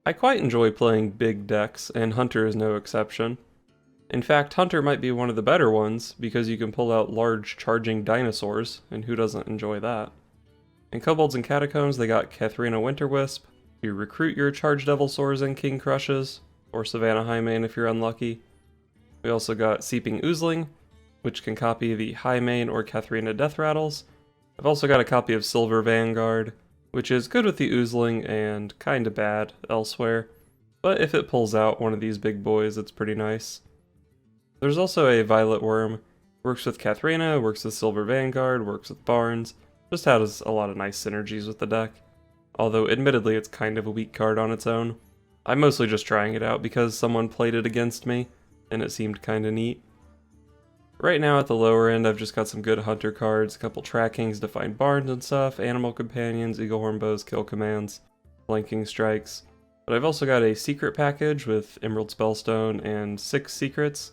I quite enjoy playing big decks, and Hunter is no exception. In fact, Hunter might be one of the better ones, because you can pull out large charging dinosaurs, and who doesn't enjoy that? In Kobolds and Catacombs, they got Kathrena Winterwisp. You recruit your Charge Devilsaurs and King Crushes, or Savannah Highmane if you're unlucky. We also got Seeping Oozling, which can copy the Highmane or Kathrena Death Rattles. I've also got a copy of Silver Vanguard, which is good with the Oozling and kinda bad elsewhere, but if it pulls out one of these big boys, it's pretty nice. There's also a Violet Worm, works with Kathrena, works with Silver Vanguard, works with Barnes, just has a lot of nice synergies with the deck. Although admittedly it's kind of a weak card on its own. I'm mostly just trying it out because someone played it against me, and it seemed kinda neat. Right now at the lower end, I've just got some good Hunter cards, a couple trackings to find Barns and stuff, Animal Companions, Eaglehorn Bows, Kill Commands, Flanking Strikes. But I've also got a secret package with Emerald Spellstone and 6 secrets.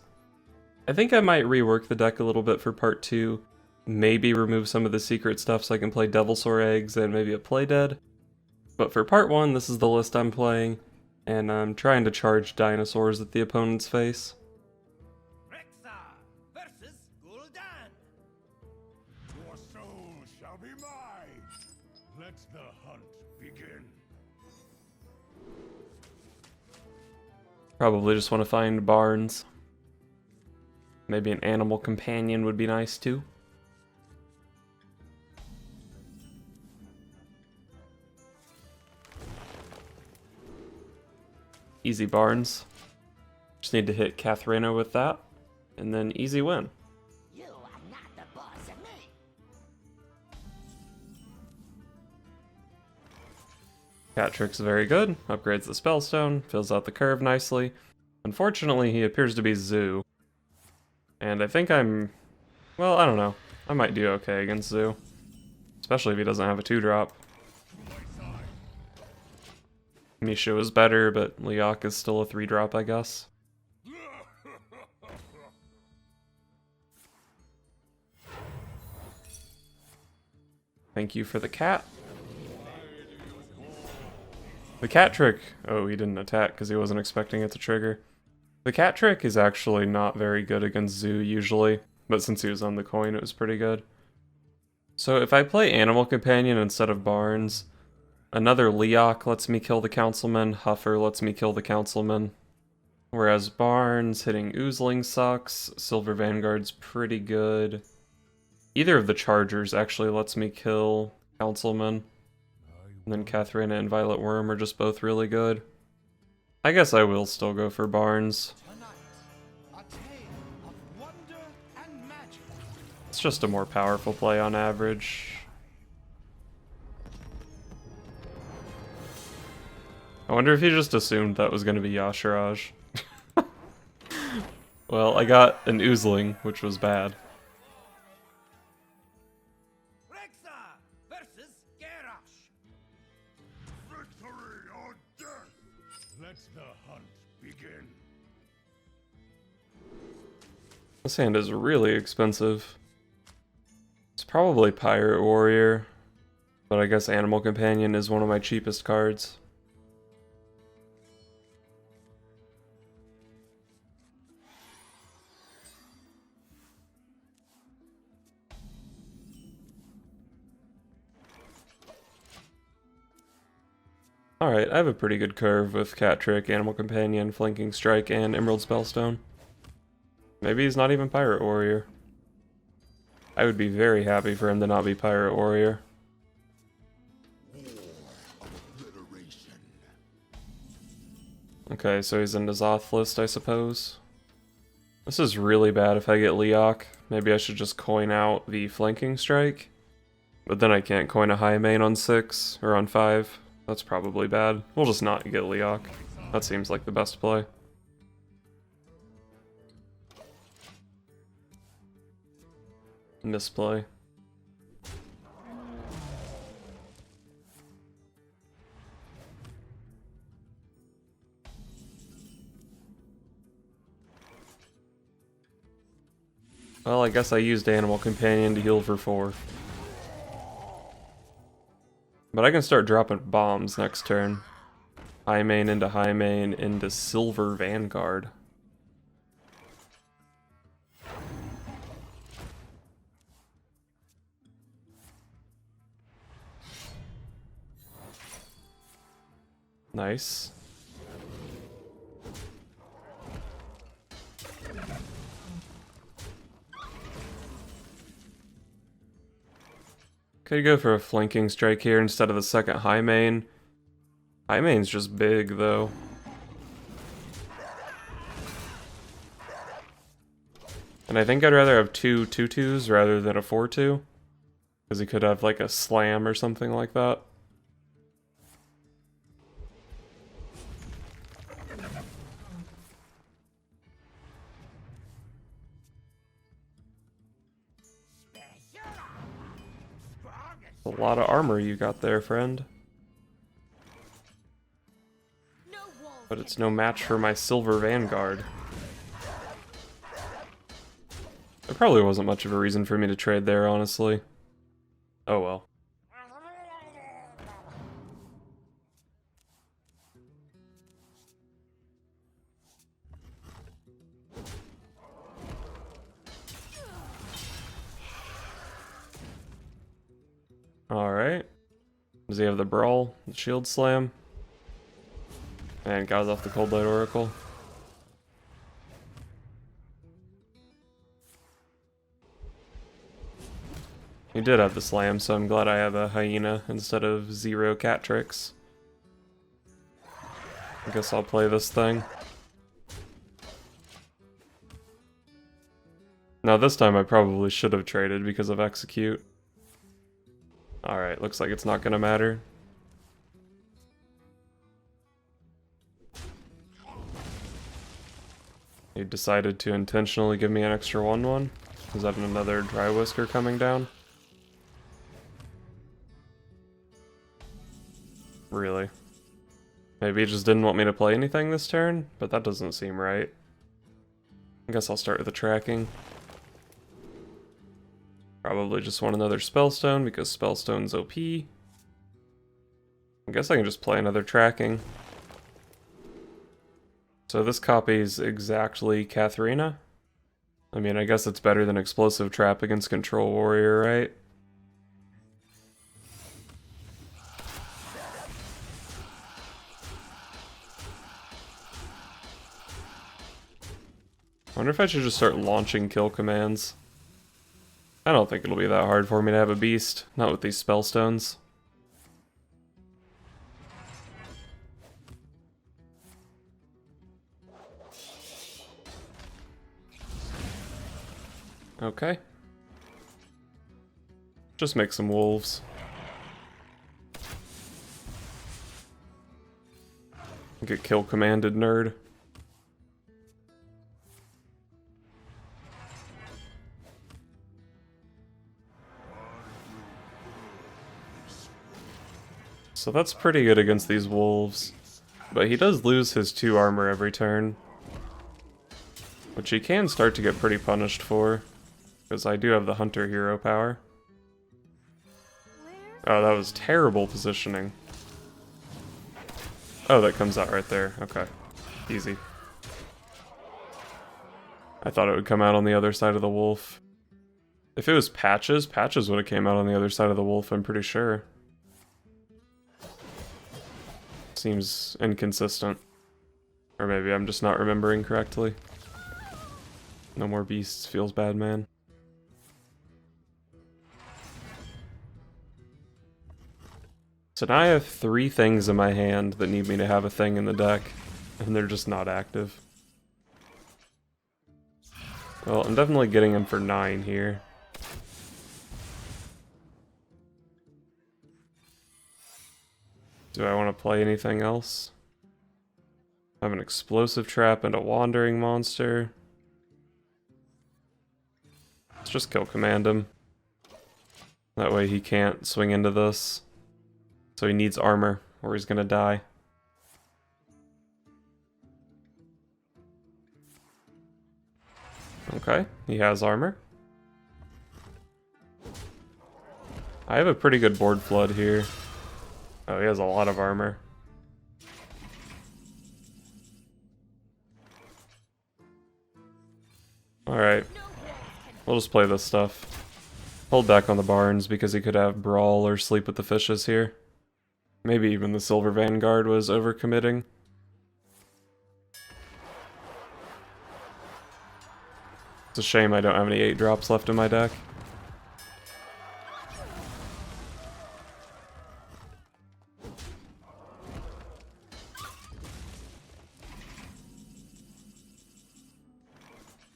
I think I might rework the deck a little bit for part 2. Maybe remove some of the secret stuff so I can play Devilsaur Eggs and maybe a Play Dead. But for part 1, this is the list I'm playing, and I'm trying to charge dinosaurs at the opponent's face. Let the hunt begin. Probably just want to find Barnes. Maybe an Animal Companion would be nice too. Easy Barnes. Just need to hit Kathrena with that, and then easy win. Cat Trick's very good, upgrades the Spellstone, fills out the curve nicely. Unfortunately, he appears to be Zoo. And I think well, I don't know. I might do okay against Zoo. Especially if he doesn't have a 2-drop. Misha is better, but Leok is still a 3-drop, I guess. Thank you for the cat. The cat trick... Oh, he didn't attack because he wasn't expecting it to trigger. The cat trick is actually not very good against Zoo usually, but since he was on the coin, it was pretty good. So if I play Animal Companion instead of Barnes, another Leok lets me kill the Councilman, Huffer lets me kill the Councilman. Whereas Barnes hitting Oozling sucks, Silver Vanguard's pretty good. Either of the Chargers actually lets me kill Councilman. And then Kathrena and Violet Worm are just both really good. I guess I will still go for Barnes. It's just a more powerful play on average. I wonder if he just assumed that was going to be Yashiraj. Well, I got an Oozling, which was bad. This hand is really expensive. It's probably Pirate Warrior, but I guess Animal Companion is one of my cheapest cards. Alright, I have a pretty good curve with Cat Trick, Animal Companion, Flanking Strike, and Emerald Spellstone. Maybe he's not even Pirate Warrior. I would be very happy for him to not be Pirate Warrior. Okay, so he's in the Zoth list, I suppose. This is really bad if I get Leok. Maybe I should just coin out the Flanking Strike. But then I can't coin a Highmane on 6, or on 5. That's probably bad. We'll just not get Leok. That seems like the best play. Misplay. Well, I guess I used Animal Companion to heal for 4. But I can start dropping bombs next turn. High main into Silver Vanguard. Nice. Could go for a flanking strike here instead of the second high main. High main's just big, though. And I think I'd rather have two 2/2s rather than a 4/2. Because he could have like a slam or something like that. A lot of armor you got there, friend. But it's no match for my Silver Vanguard. There probably wasn't much of a reason for me to trade there, honestly. Oh well. Alright. Does he have the Brawl, the Shield Slam? And got off the Cold Light Oracle. He did have the Slam, so I'm glad I have a Hyena instead of 0 cat tricks. I guess I'll play this thing. Now this time I probably should have traded because of Execute. Alright, looks like it's not gonna matter. He decided to intentionally give me an extra 1/1. Is that another Dry Whisker coming down? Really? Maybe he just didn't want me to play anything this turn, but that doesn't seem right. I guess I'll start with the tracking. Probably just want another Spellstone because Spellstone's OP. I guess I can just play another tracking. So this copies exactly Kathrena. I mean, I guess it's better than Explosive Trap against Control Warrior, right? I wonder if I should just start launching kill commands. I don't think it'll be that hard for me to have a beast, not with these Spellstones. Okay. Just make some wolves. Get kill commanded, nerd. So that's pretty good against these wolves. But he does lose his 2 armor every turn. Which he can start to get pretty punished for. Because I do have the Hunter hero power. Oh, that was terrible positioning. Oh, that comes out right there. Okay. Easy. I thought it would come out on the other side of the wolf. If it was Patches, Patches would have came out on the other side of the wolf, I'm pretty sure. Seems inconsistent. Or maybe I'm just not remembering correctly. No more beasts feels bad, man. So now I have 3 things in my hand that need me to have a thing in the deck, and they're just not active. Well, I'm definitely getting him for 9 here. Do I want to play anything else? I have an Explosive Trap and a Wandering Monster. Let's just kill command him. That way he can't swing into this. So he needs armor, or he's gonna die. Okay, he has armor. I have a pretty good board flood here. Oh, he has a lot of armor. Alright, we'll just play this stuff. Hold back on the Barns because he could have Brawl or Sleep with the Fishes here. Maybe even the Silver Vanguard was overcommitting. It's a shame I don't have any 8 drops left in my deck.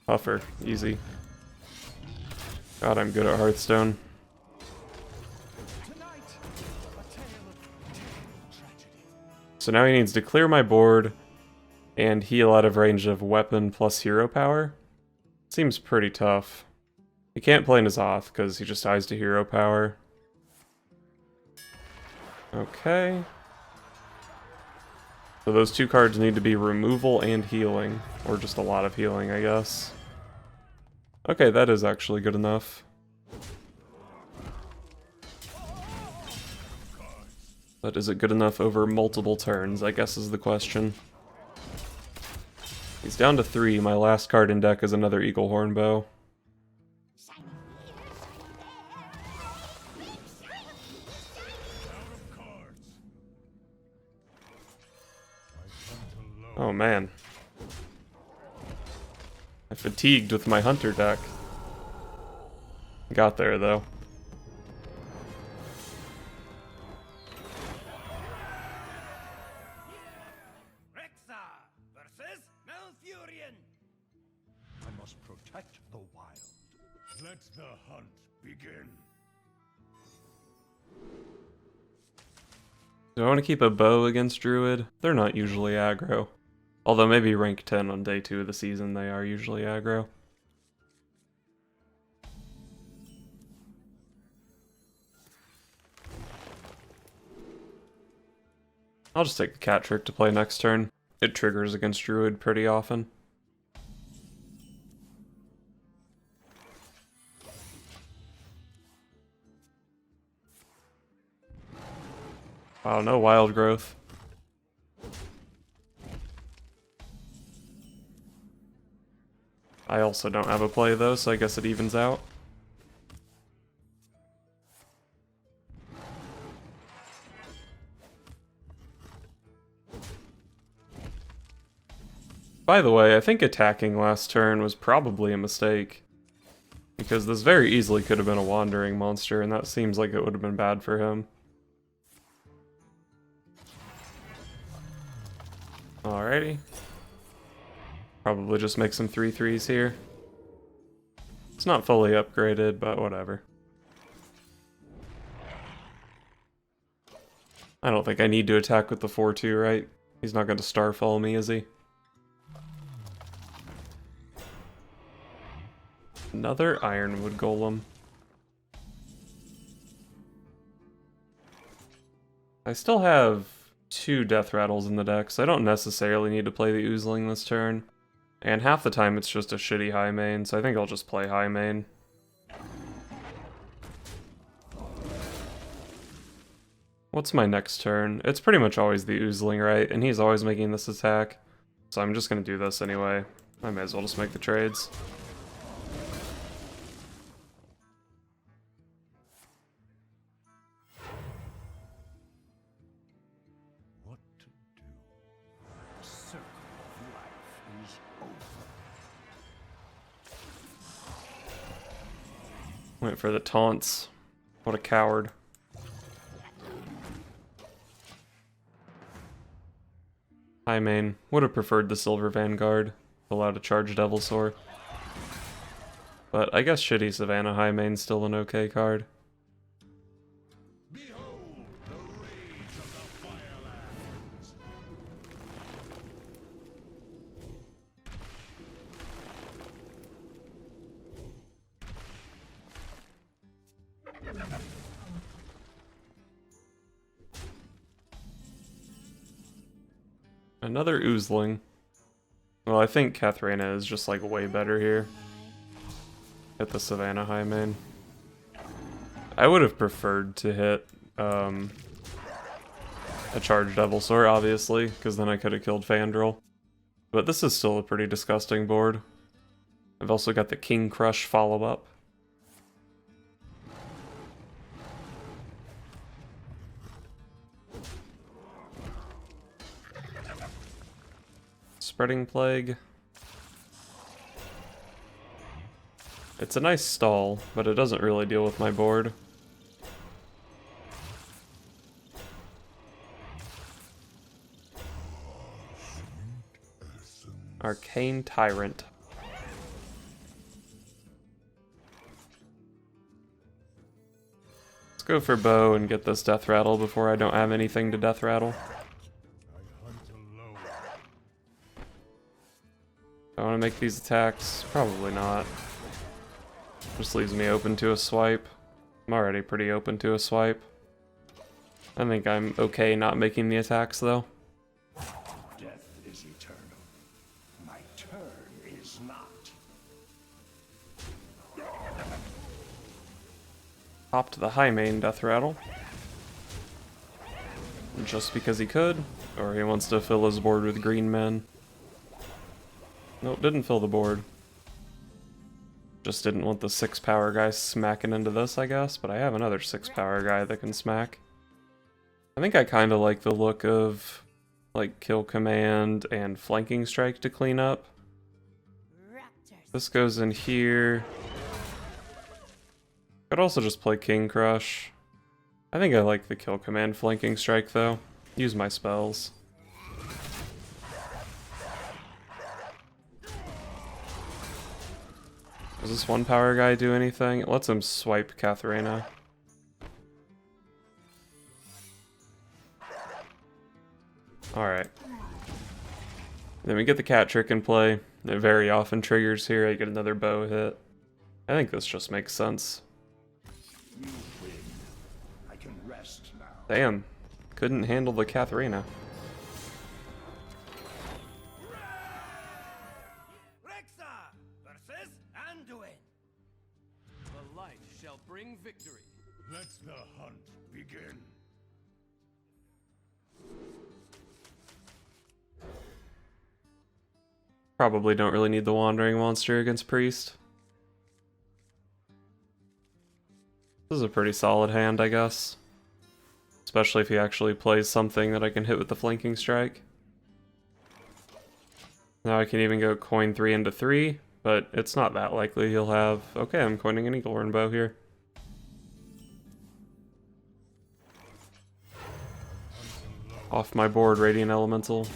Puffer, easy. God, I'm good at Hearthstone. So now he needs to clear my board and heal out of range of weapon plus hero power. Seems pretty tough. He can't play N'Zoth because he just dies to hero power. Okay. So those 2 cards need to be removal and healing, or just a lot of healing, I guess. Okay, that is actually good enough. But is it good enough over multiple turns, I guess is the question. He's down to 3. My last card in deck is another Eagle Horn Bow. Oh man. I fatigued with my Hunter deck. Got there though. I must protect the wild. Let the hunt begin. Do I want to keep a bow against Druid? They're not usually aggro. Although maybe rank 10 on day 2 of the season they are usually aggro. I'll just take the cat trick to play next turn. It triggers against Druid pretty often. Wow, no wild growth. I also don't have a play though, so I guess it evens out. By the way, I think attacking last turn was probably a mistake. Because this very easily could have been a wandering monster, and that seems like it would have been bad for him. Alrighty. Probably just make some 3/3s here. It's not fully upgraded, but whatever. I don't think I need to attack with the 4/2, right? He's not going to Starfall me, is he? Another Ironwood Golem. I still have 2 Death Rattles in the deck, so I don't necessarily need to play the Oozling this turn. And half the time it's just a shitty high main, so I think I'll just play high main. What's my next turn? It's pretty much always the Oozling, right? And he's always making this attack. So I'm just gonna do this anyway. I may as well just make the trades. What to do? The circle of life is over. Went for the taunts. What a coward. High main. Would have preferred the Silver Vanguard. Allowed to charge Devilsaur. But I guess shitty Savannah High main's still an okay card. Behold the rage of the Firelands. Another Oozling. Well, I think Kathrena is just like way better here. Hit the Savannah High main. I would have preferred to hit a charged Devilsaur, obviously, because then I could have killed Fandral. But this is still a pretty disgusting board. I've also got the King Crush follow-up. Spreading Plague. It's a nice stall, but it doesn't really deal with my board. Arcane Tyrant. Let's go for bow and get this death rattle before I don't have anything to death rattle. Do I want to make these attacks? Probably not. Just leaves me open to a swipe. I'm already pretty open to a swipe. I think I'm okay not making the attacks though. Death is eternal. My turn is not. Popped the high main death rattle. Just because he could, or he wants to fill his board with green men. Nope, didn't fill the board. Just didn't want the 6 power guy smacking into this, I guess, but I have another 6 power guy that can smack. I think I kind of like the look of like Kill Command and Flanking Strike to clean up. This goes in here. Could also just play King Crush. I think I like the Kill Command Flanking Strike though. Use my spells. Does this 1 power guy do anything? It lets him swipe Kathrena. Alright. Then we get the cat trick in play. It very often triggers here. I get another bow hit. I think this just makes sense. You win. I can rest now. Damn. Couldn't handle the Kathrena. The light shall bring victory. Let the hunt begin. Probably don't really need the Wandering Monster against Priest. This is a pretty solid hand, I guess. Especially if he actually plays something that I can hit with the Flanking Strike. Now I can even go coin 3 into 3, but it's not that likely he'll have... Okay, I'm coining an Eaglehorn Bow here. Off my board, Radiant Elemental.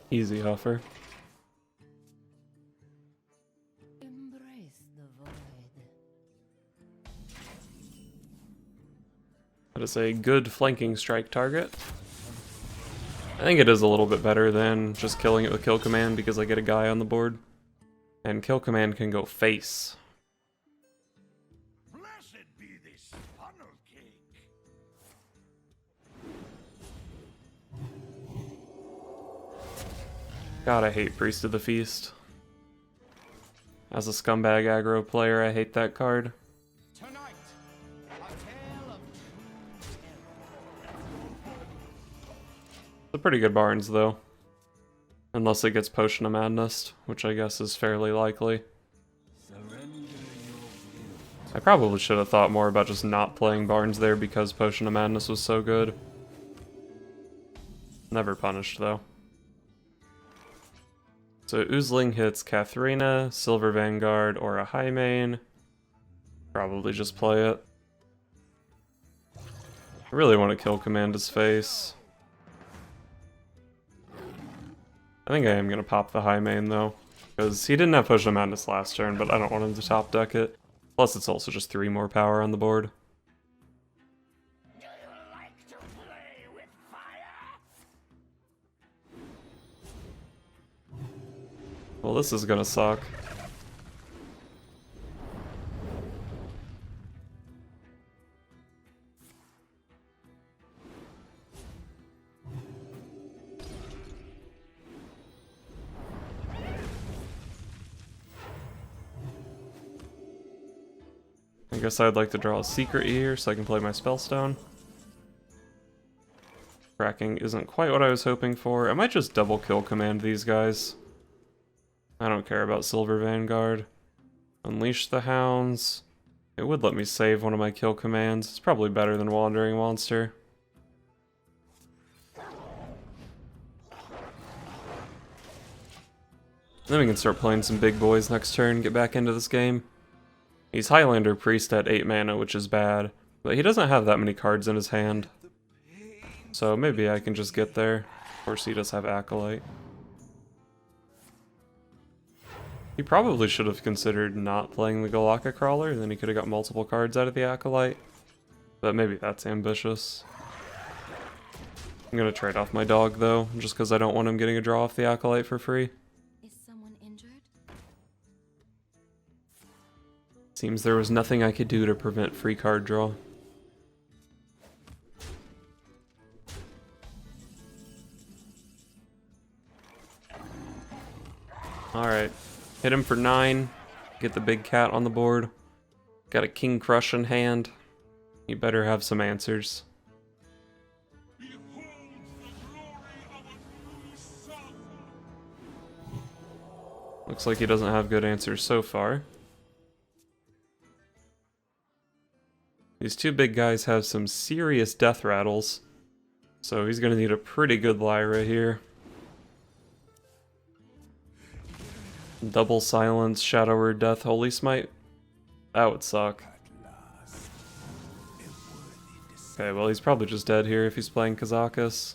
Easy huffer. Embrace the void. That is a good flanking strike target. I think it is a little bit better than just killing it with Kill Command because I get a guy on the board. And Kill Command can go face. Blessed be this funnel cake. God, I hate Priest of the Feast. As a scumbag aggro player, I hate that card. Tonight, a tale of It's a pretty good Barnes, though. Unless it gets Potion of Madness, which I guess is fairly likely. I probably should have thought more about just not playing Barnes there because Potion of Madness was so good. Never punished, though. So Oozling hits Kathrena, Silver Vanguard, or a High Main. Probably just play it. I really want to kill Command his face. I think I am going to pop the High Main though, because he didn't have Potion of Madness last turn, but I don't want him to top deck it. Plus it's also just 3 more power on the board. Do you like to play with fire? Well, this is going to suck. I guess I'd like to draw a secret here so I can play my Spellstone. Cracking isn't quite what I was hoping for. I might just double kill command these guys. I don't care about Silver Vanguard. Unleash the Hounds. It would let me save one of my kill commands. It's probably better than Wandering Monster. Then we can start playing some big boys next turn, get back into this game. He's Highlander Priest at 8 mana, which is bad, but he doesn't have that many cards in his hand. So maybe I can just get there. Of course he does have Acolyte. He probably should have considered not playing the Galaka Crawler, then he could have got multiple cards out of the Acolyte. But maybe that's ambitious. I'm gonna trade off my dog though, just because I don't want him getting a draw off the Acolyte for free. Is someone injured? Seems there was nothing I could do to prevent free card draw. Alright, hit him for 9, get the big cat on the board. Got a King Crush in hand. You better have some answers. Looks like he doesn't have good answers so far. These two big guys have some serious death rattles, so he's gonna need a pretty good Lyra here. Double Silence, Shadow Word Death, Holy Smite. That would suck. Okay, well he's probably just dead here if he's playing Kazakus.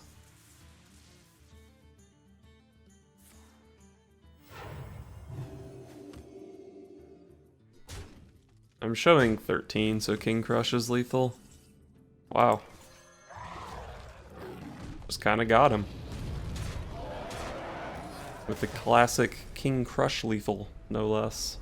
I'm showing 13, so King Crush is lethal. Wow. Just kinda got him. With the classic King Crush lethal, no less.